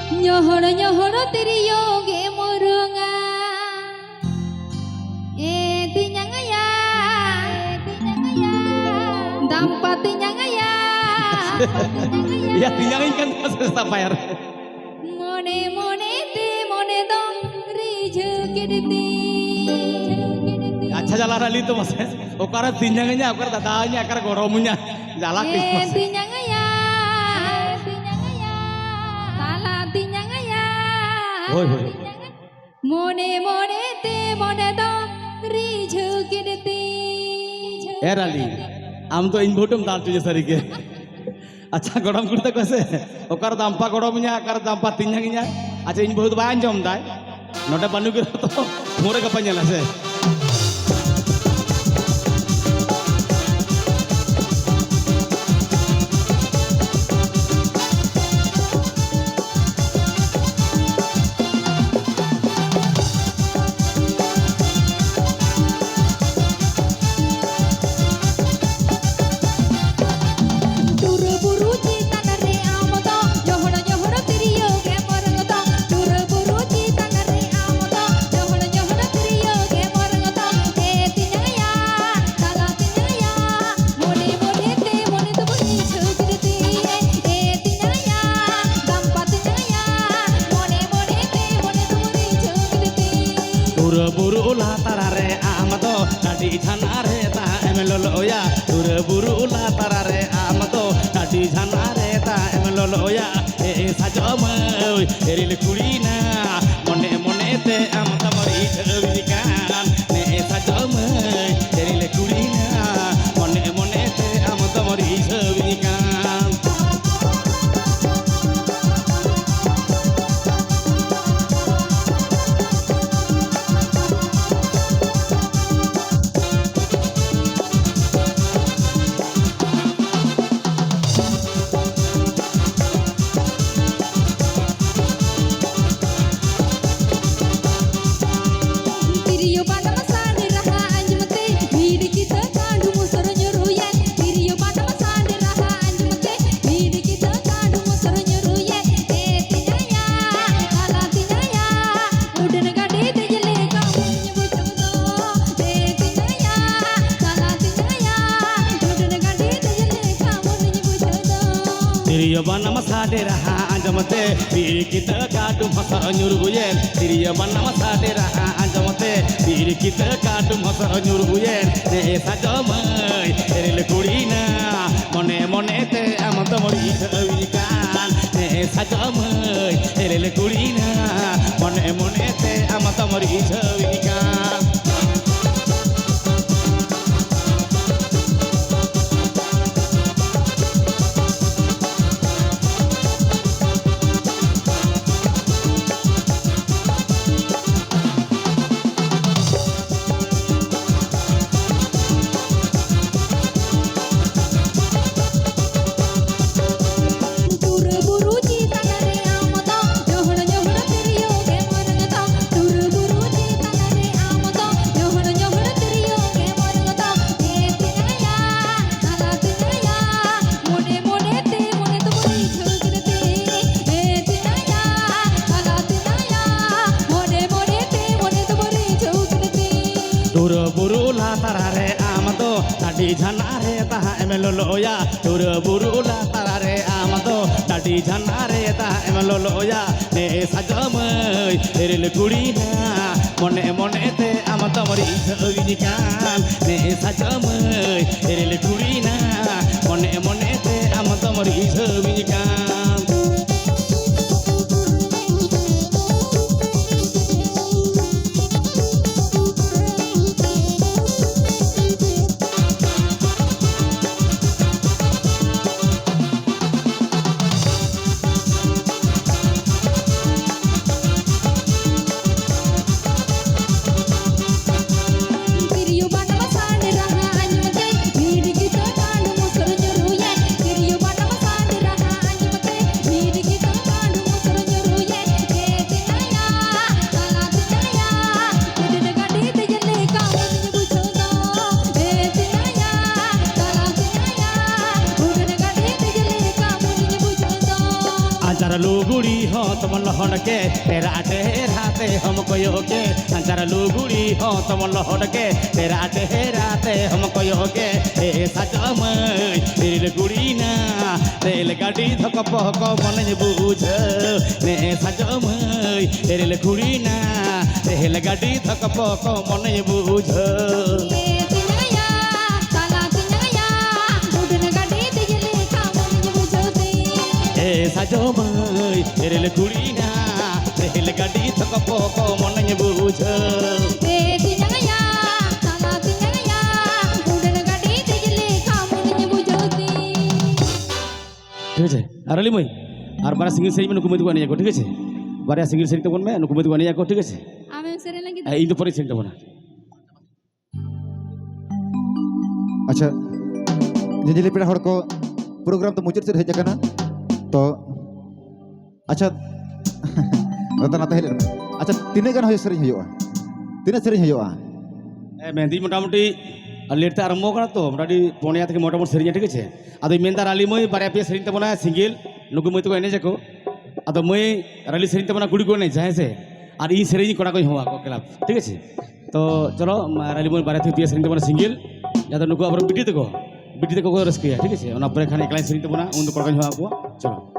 Nyohoro nyohoro tiriyo ge murunga tinyangaya dampa tinyangaya Ya tinyangin kan susah bayar. mone mone te mone dong rijugiditi Acha jalan rally itu mas. Okara tinyangnya, okara dadanya, okara goromunya jalan mas. tinyangaya tala tinyangaya Hoi hoi. mone mone te mone dong rijugiditi Rally. Am to invotum dar tujuh sari ke. Acha gorom kurta kose. Okara dampa goromnya, okara dampa tinyangnya. Acha invotum bayan jom dai. Nota panu kira to mure kapanya lah se. Buru ulah tarare amato tadi janare ta emelolo ya buru ulah tarare amato tadi janare ta emelolo ya sajoma eril kurina mone mone te amata mari chavikan ne sajoma eril kurina mone mone te amata mari chavikan Diriya bana masade raha anjamate bir kita kadum hasar nyuruyen diriya bana masade raha anjamate bir kita kadum hasar nyuruyen ne sajamai eril kurina mone mone te amata mori chavikan ne sajamai eril kurina mone mone te amata mori chavikan buru ulah tarare amato tadi janare taha emelolo ya buru ulah tarare amato tadi janare taha emelolo ya ne sajamai eril kurina mone mone te amata mari chavikan ne sajamai eril kurina mone mone te amata mari chavikan अंचार लुगुड़ी हो तमन लहड़ के तेरा टेराते हम कयो के अंचार लुगुड़ी हो तमन लहड़ के तेरा टेराते हम कयो के ए सजमई रेल गुड़ी ना रेल गाड़ी धक पहक मन बुझ ने सजमई रेल गुड़ी ना रेल गाड़ी धक पहक मन बुझ सजमई रेल गुड़ी ना रेल गाड़ी थक पक मन बुझ ठीक है अरली मई और बारा सिंगल सेरी में नुकुमती को आनिया को ठीक है बारा सिंगल सेरी तबन में नुकुमती को आनिया को ठीक है इन तो परी सेरी तबन अच्छा जंजिली पेड़ा हड़ को प्रोग्राम तो मुचाद से हेज करना तो अच्छा रतन आता है अच्छा तीन गान हो सेरी हुआ तीन सेरी हुआ मेहंदी मोटामुटी लेट ते आरम्भ करना तो मोटामुटी पोनिया থেকে मोटामुटी सेरी ठीक है अद मेनदार आली मई बारे पे सेरी तबना सिंगल नुकु मई तो एने जाको अद मई रली सेरी तबना गुड़ी को नहीं जाए से और ई सेरी कोड़ा को हुआ को क्लब ठीक है तो चलो रली मई बारे ते सेरी तबना सिंगल या तो नुकु अब बिटी तको रस्किया ठीक है ओना परे खाने एकला सेरी तबना उन कोड़ा को हुआ को चलो